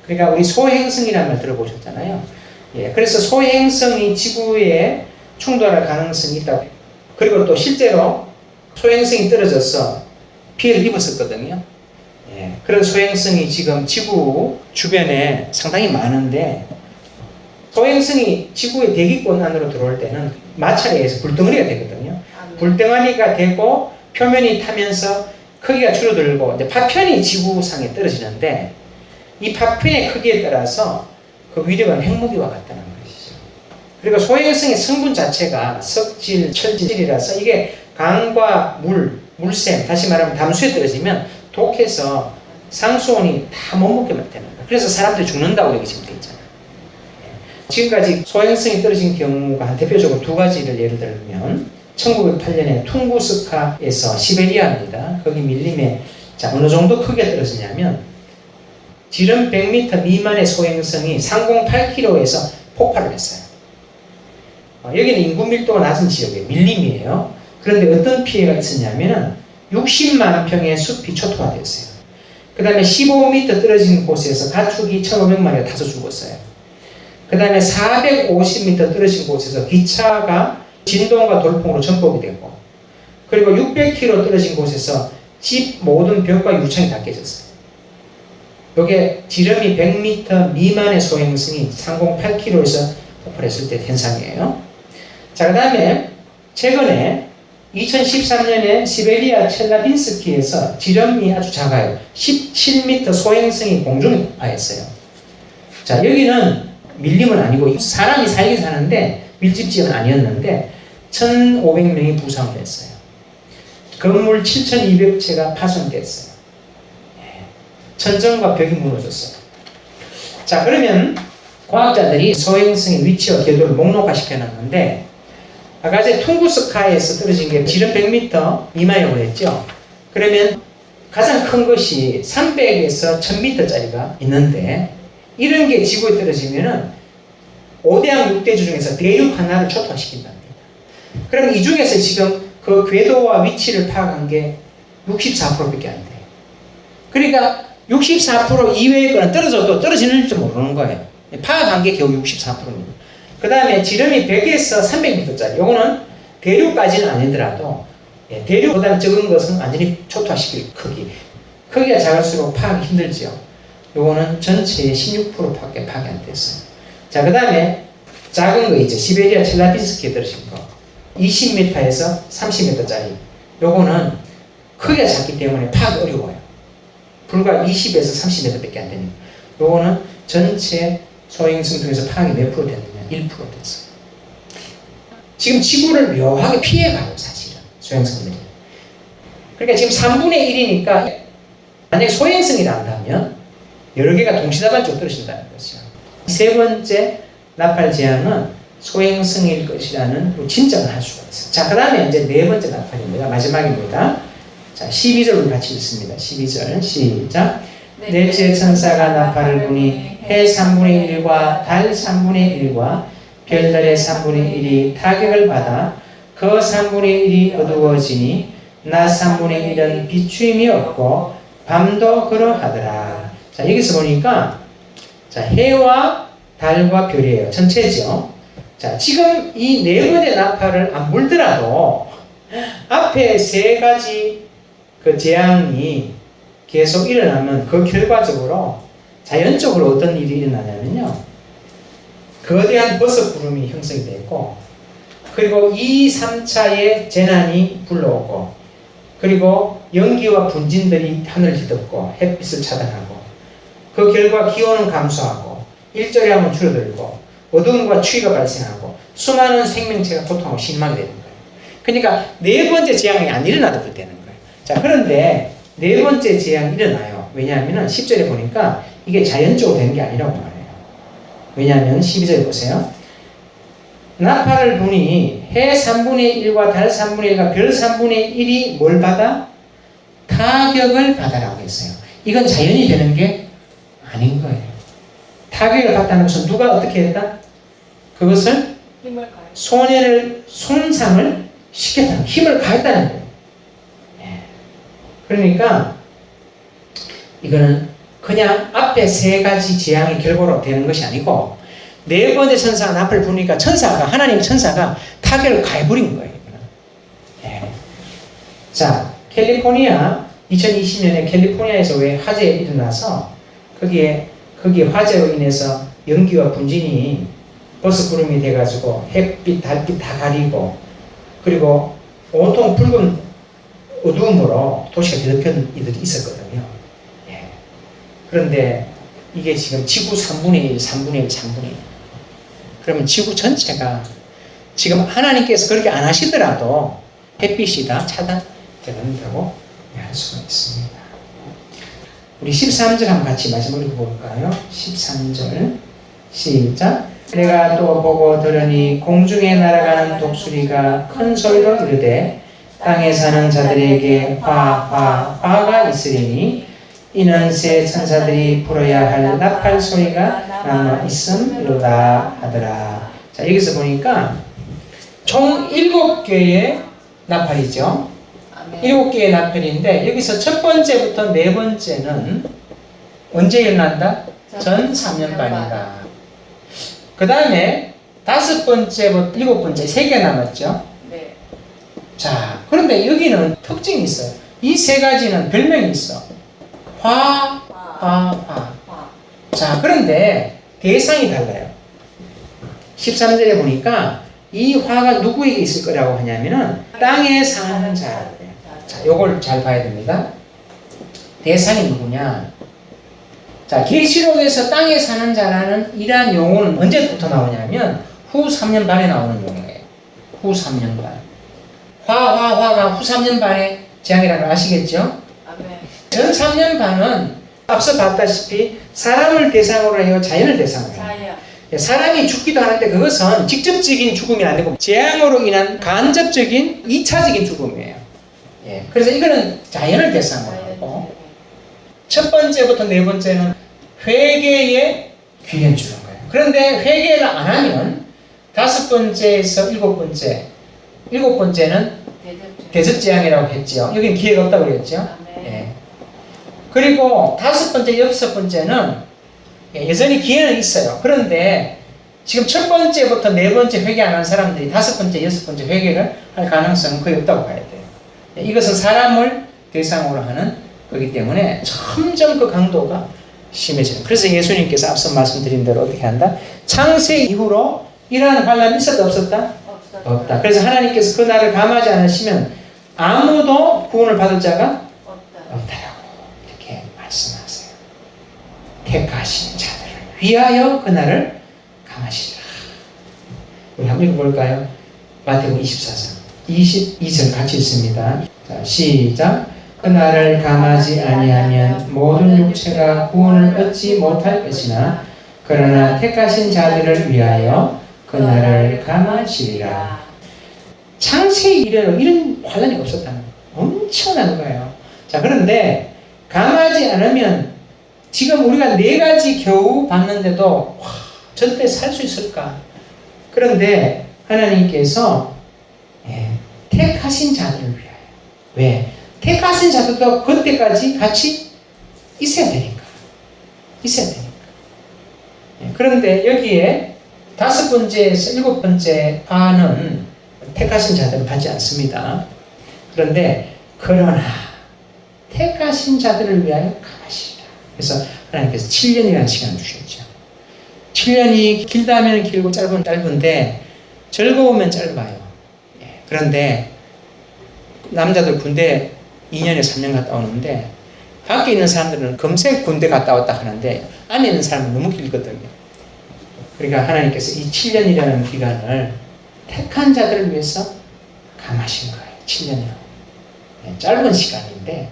그러니까 우리 소행성이라는 말 들어보셨잖아요. 예, 그래서 소행성이 지구에 충돌할 가능성이 있다고. 그리고 또 실제로 소행성이 떨어져서 피해를 입었었거든요. 예, 그런 소행성이 지금 지구 주변에 상당히 많은데, 소행성이 지구의 대기권 안으로 들어올 때는 마찰에 의해서 불덩어리가 되거든요. 불덩어리가 되고 표면이 타면서 크기가 줄어들고 이제 파편이 지구상에 떨어지는데, 이 파편의 크기에 따라서 그 위력은 핵무기와 같다는 것이죠. 그리고 소행성의 성분 자체가 석질, 철질이라서 이게 강과 물샘, 다시 말하면 담수에 떨어지면 독해서 상수원이 다 못 먹게 되는 거예요. 그래서 사람들이 죽는다고 여기시면 돼 있잖아요. 지금까지 소행성이 떨어진 경우가 한 대표적으로 두 가지를 예를 들면 1908년에 퉁구스카에서 시베리아입니다. 거기 밀림에 자, 어느 정도 크게 떨어지냐면 지름 100m 미만의 소행성이 상공 8km에서 폭발을 했어요. 여기는 인구 밀도가 낮은 지역이에요. 밀림이에요. 그런데 어떤 피해가 있었냐면은 60만 평의 숲이 초토화됐어요. 그 다음에 15m 떨어진 곳에서 가축이 1,500마리가 타서 죽었어요. 그 다음에 450m 떨어진 곳에서 기차가 진동과 돌풍으로 전복이 되고, 그리고 600km 떨어진 곳에서 집 모든 벽과 유창이 다 깨졌어요. 이게 지름이 100m 미만의 소행성이 상공 8km에서 폭발했을 때 현상이에요. 자, 그 다음에 최근에 2013년에 시베리아 첼라빈스키에서 지름이 아주 작아요. 17m 소행성이 공중에 폭파했어요. 자, 여기는 밀림은 아니고 사람이 살긴 사는데 밀집지역은 아니었는데 1,500명이 부상을 했어요. 건물 7,200채가 파손됐어요. 천정과 벽이 무너졌어요. 자, 그러면 과학자들이 소행성의 위치와 궤도를 목록화시켜 놨는데, 아까 전에 퉁구스카에서 떨어진 게 지름 100m 미만이라고 했죠. 그러면 가장 큰 것이 300에서 1000m짜리가 있는데, 이런 게 지구에 떨어지면은 5대양 6대주 중에서 대륙 하나를 초토화시킨답니다. 그럼 이 중에서 지금 그 궤도와 위치를 파악한 게 64%밖에 안 돼요. 그러니까 64% 이외의 거는 떨어져도 떨어지는 줄 모르는 거예요. 파악한 게 겨우 64%입니다. 그 다음에 지름이 100에서 300m짜리, 요거는 대륙까지는 아니더라도 대륙보다 적은 것은 완전히 초토화시킬 크기가 작을수록 파악이 힘들죠. 요거는 전체의 16%밖에 파악이 안 됐어요. 자, 그 다음에 작은 거 있죠. 시베리아 첼라빈스키에 떨어진 거 20m에서 30m짜리, 요거는 크기가 작기 때문에 파악이 어려워요. 불과 20에서 30m밖에 안 되니까. 요거는 전체 소행성 중에서 파악이 몇 프로 됐느냐? 1% 됐어요. 지금 지구를 묘하게 피해가요, 사실은 소행성들이. 그러니까 지금 3분의 1이니까 만약에 소행성이라 한다면 여러 개가 동시다발적으로 떨어진다는 거죠. 세 번째 나팔 재앙은 소행성일 것이라는 짐작을 할 수가 있어요. 자, 그 다음에 이제 네 번째 나팔입니다. 마지막입니다. 자, 12절을 같이 읽습니다. 12절 시작. 넷째 천사가 나팔을 부니 해 3분의 1과 달 3분의 1과 별달의 3분의 1이 타격을 받아 그 3분의 1이 어두워지니 낮 3분의 1은 비추임이 없고 밤도 그러하더라. 자, 여기서 보니까 자, 해와 달과 별이에요. 전체죠. 자, 지금 이 네 번째 나팔을 안 불더라도 앞에 세 가지 그 재앙이 계속 일어나면 그 결과적으로 자연적으로 어떤 일이 일어나냐면요, 거대한 버섯 구름이 형성이 되고, 그리고 2, 3차의 재난이 불러오고, 그리고 연기와 분진들이 하늘을 뒤덮고 햇빛을 차단하고, 그 결과 기온은 감소하고 일조량은 줄어들고 어둠과 추위가 발생하고 수많은 생명체가 고통하고 실망이 되는 거예요. 그러니까 네 번째 재앙이 안 일어나도 그렇게 되는 거예요. 자, 그런데 네 번째 재앙이 일어나요. 왜냐하면 10절에 보니까 이게 자연적으로 되는 게 아니라고 말해요. 왜냐하면 12절에 보세요. 나팔을 부니 해 3분의 1과 달 3분의 1과 별 3분의 1이 뭘 받아? 타격을 받아라고 했어요. 이건 자연이 되는 게 아닌 거예요. 타격을 받다는 것은 누가 어떻게 했다? 그것을 힘을 가해. 손상을 시켰다는, 힘을 가했다는 거예요. 예. 그러니까 이거는 그냥 앞에 세 가지 재앙의 결과로 되는 것이 아니고 네 번째 천사가 납을 부니까 하나님 천사가 타격을 가해버린 거예요. 예. 자, 캘리포니아 2020년에 캘리포니아에서 왜 화재 일어나서 거기에 화재로 인해서 연기와 분진이 버스 구름이 돼가지고 햇빛, 달빛 다 가리고 그리고 온통 붉은 어두움으로 도시가 뒤덮인 일들이 있었거든요. 예. 그런데 이게 지금 지구 3분의 1, 3분의 1, 3분의 1. 그러면 지구 전체가 지금 하나님께서 그렇게 안 하시더라도 햇빛이 다 차단된다고 할 수가 있습니다. 우리 13절 한번 같이 마지막으로 읽어볼까요? 13절 시작. 내가 또 보고 들으니 공중에 날아가는 독수리가 큰 소리로 이르되 땅에 사는 자들에게 화가 있으리니 이는 새 천사들이 불어야 할 나팔 소리가 남아 있음이로다 하더라. 자, 여기서 보니까 총 7개의 나팔이죠. 7개의 나팔인데 여기서 첫 번째부터 네 번째는 언제 일어난다? 전 3년반이다. 그 다음에 5번째부터 7번째 3개 남았죠. 네. 자, 그런데 여기는 특징이 있어요. 이 세 가지는 별명이 있어. 화. 자, 그런데 대상이 달라요. 13절에 보니까 이 화가 누구에게 있을 거라고 하냐면은 땅에 사는 자. 자, 요걸 잘 봐야 됩니다. 대상이 누구냐? 자, 계시록에서 땅에 사는 자라는 이러한 용어는 언제부터 나오냐면 후 3년 반에 나오는 용어예요. 후 3년 반. 화가 후 3년 반에 재앙이라는 걸 아시겠죠? 전 3년 반은 앞서 봤다시피 사람을 대상으로 해요, 자연을 대상으로 해요. 사람이 죽기도 하는데 그것은 직접적인 죽음이 아니고 재앙으로 인한 간접적인 2차적인 죽음이에요. 예. 그래서 이거는 자연을 대상으로 하고 첫 번째부터 네 번째는 회개의 기회를 주는 거예요. 그런데 회개를 안 하면 5번째에서 7번째는 대접재앙이라고 했죠. 여기는 기회가 없다고 그랬죠. 예. 그리고 5번째, 6번째는 여전히 기회는 있어요. 그런데 지금 첫 번째부터 네 번째 회개 안 한 사람들이 5번째, 6번째 회개를 할 가능성은 거의 없다고 봐야 돼요. 이것은 사람을 대상으로 하는 거기 때문에 점점 그 강도가 심해져요. 그래서 예수님께서 앞서 말씀드린 대로 어떻게 한다? 창세 이후로 이러한 환란이 있었다 없었다? 없다. 그래서 하나님께서 그 날을 감하지 않으시면 아무도 구원을 받을 자가 없다라고 이렇게 말씀하세요. 택하신 자들을 위하여 그 날을 감하시리라. 우리 한번 읽어볼까요? 마태복음 24장 22절 같이 읽습니다. 자, 시작. 그날을 감하지 아니하면 모든 육체가 구원을 얻지 못할 것이나 그러나 택하신 자들을 위하여 그날을 감하시리라. 창세 이래로 이런 환란이 없었다는 거예요. 엄청난 거예요. 자, 그런데 감하지 않으면 지금 우리가 4가지 겨우 봤는데도 절대 살 수 있을까? 그런데 하나님께서 택하신 자들을 위하여. 왜? 택하신 자들도 그때까지 같이 있어야 되니까. 그런데 여기에 5번째에서 7번째 화는 택하신 자들은 받지 않습니다. 그런데 그러나 택하신 자들을 위하여 감하시리라. 그래서 하나님께서 7년이라는 시간을 주셨죠. 7년이 길다면 길고 짧으면 짧은데 즐거우면 짧아요. 그런데 남자들 군대 2년에 3년 갔다 오는데 밖에 있는 사람들은 금세 군대 갔다 왔다 하는데 안에 있는 사람은 너무 길거든요. 그러니까 하나님께서 이 7년이라는 기간을 택한 자들을 위해서 감하신 거예요. 7년이라고. 짧은 시간인데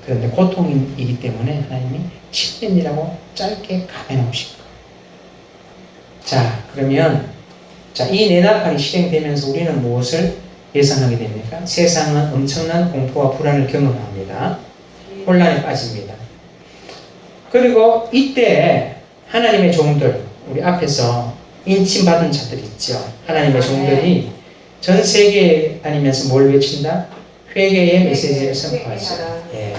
그런데 고통이기 때문에 하나님이 7년이라고 짧게 감해놓으신 거예요. 자, 그러면 이 내나팔이 실행되면서 우리는 무엇을 예상하게 됩니까? 세상은 엄청난 공포와 불안을 경험합니다. 혼란에 빠집니다. 그리고 이때 하나님의 종들, 우리 앞에서 인침받은 자들 있죠. 하나님의 종들이 전 세계에 다니면서 뭘 외친다? 회개의 메시지를 선포하죠. 예.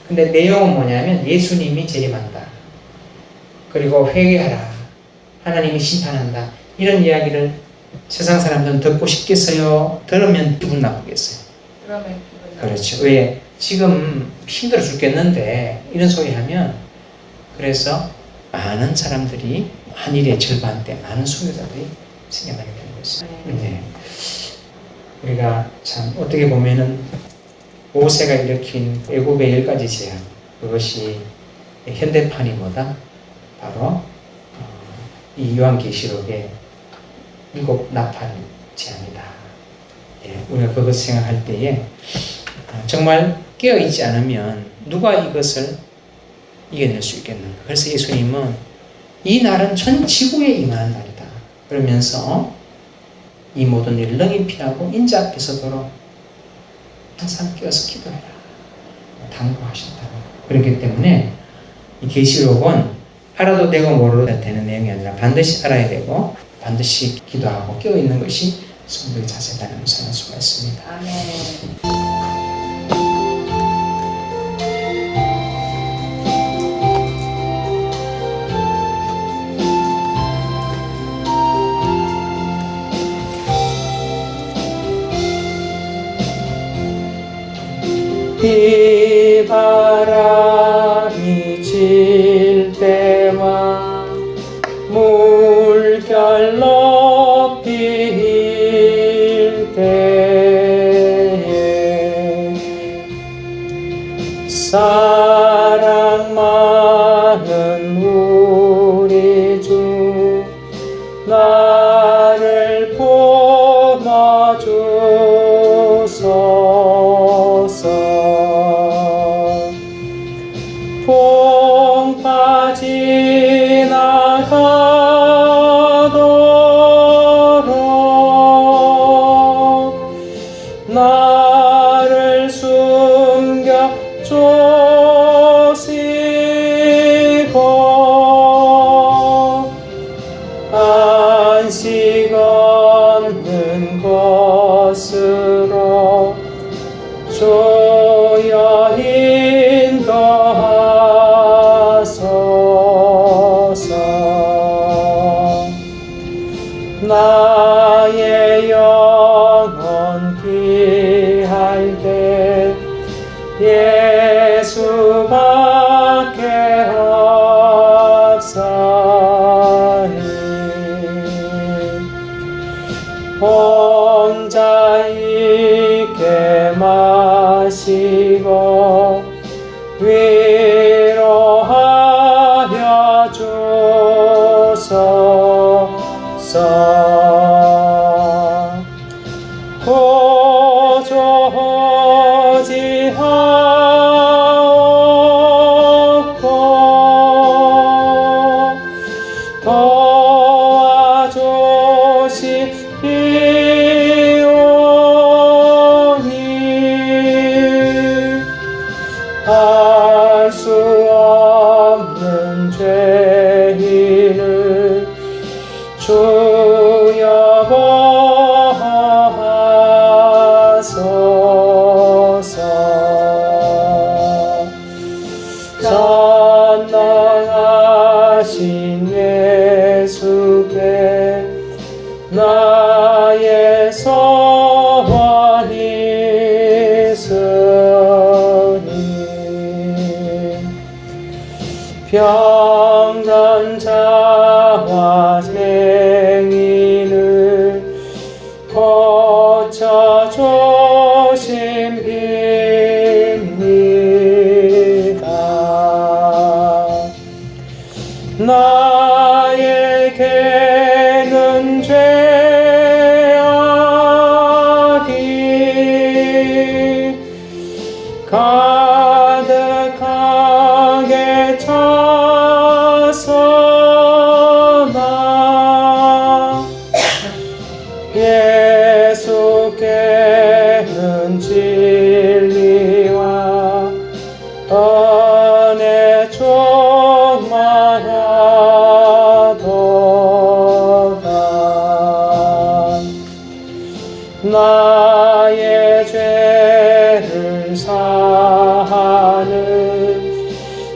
근데 내용은 뭐냐면 예수님이 재림한다. 그리고 회개하라. 하나님이 심판한다. 이런 이야기를 세상 사람들은 듣고 싶겠어요? 들으면 기분 나쁘겠어요? 그러면 기분 그렇죠. 왜? 지금 힘들어 죽겠는데 이런 소리 하면 그래서 많은 사람들이 한 일의 절반 때 많은 수요자들이 생겨나게 되는 것이죠. 네. 우리가 참 어떻게 보면은 모세가 일으킨 애굽의 10가지 재앙, 그것이 현대판이 뭐다? 바로 이 요한계시록의 7 나팔 재앙이다. 예, 우리가 그것을 생각할 때에 정말 깨어있지 않으면 누가 이것을 이겨낼 수 있겠는가. 그래서 예수님은 이 날은 전 지구에 임하는 날이다. 그러면서 이 모든 일을 능히 피하고 인자 앞에서도록 항상 깨어서 기도해라. 당부하셨다고. 그렇기 때문에 이 계시록은 알아도 되고 모르도 되는 내용이 아니라 반드시 알아야 되고 반드시 기도하고 깨어있는 것이 성도의 자세라는 것을 알 수가 있습니다. 아멘. 이 바람이 질 때와 물결 높일 때에 사랑 많은 우리 주 나를 품어주소서. 풍파 지나가도록 나를 숨겨 주시고 안식 없는 것으로 주여 인도하소서. 나의 영혼 귀할 때 예수밖에 없사니 혼자 있게 마시고 위로하여 주소서. 고조하지 않고 도와주시오니 할 수 없는 죄인을 주여 보하소서. 전능하신 예수께 나의 소원이 있으니 병든자와 맹인을 고쳐주신 빕니다. 나에게는 죄악이 가득하게 찼으나 예수께 나의 죄를 사하는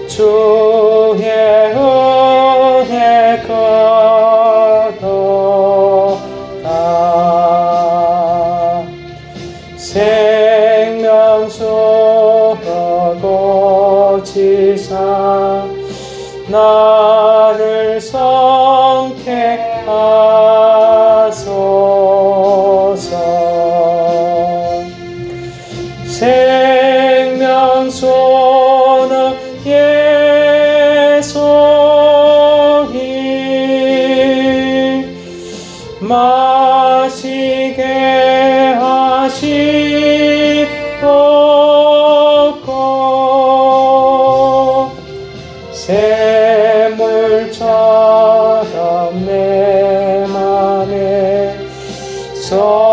주의 은혜 거더라. 생명수로 고치사 나를 성케하소서. 생명수는 예수님 마시게 하시옵고 샘물처럼 내 맘에 서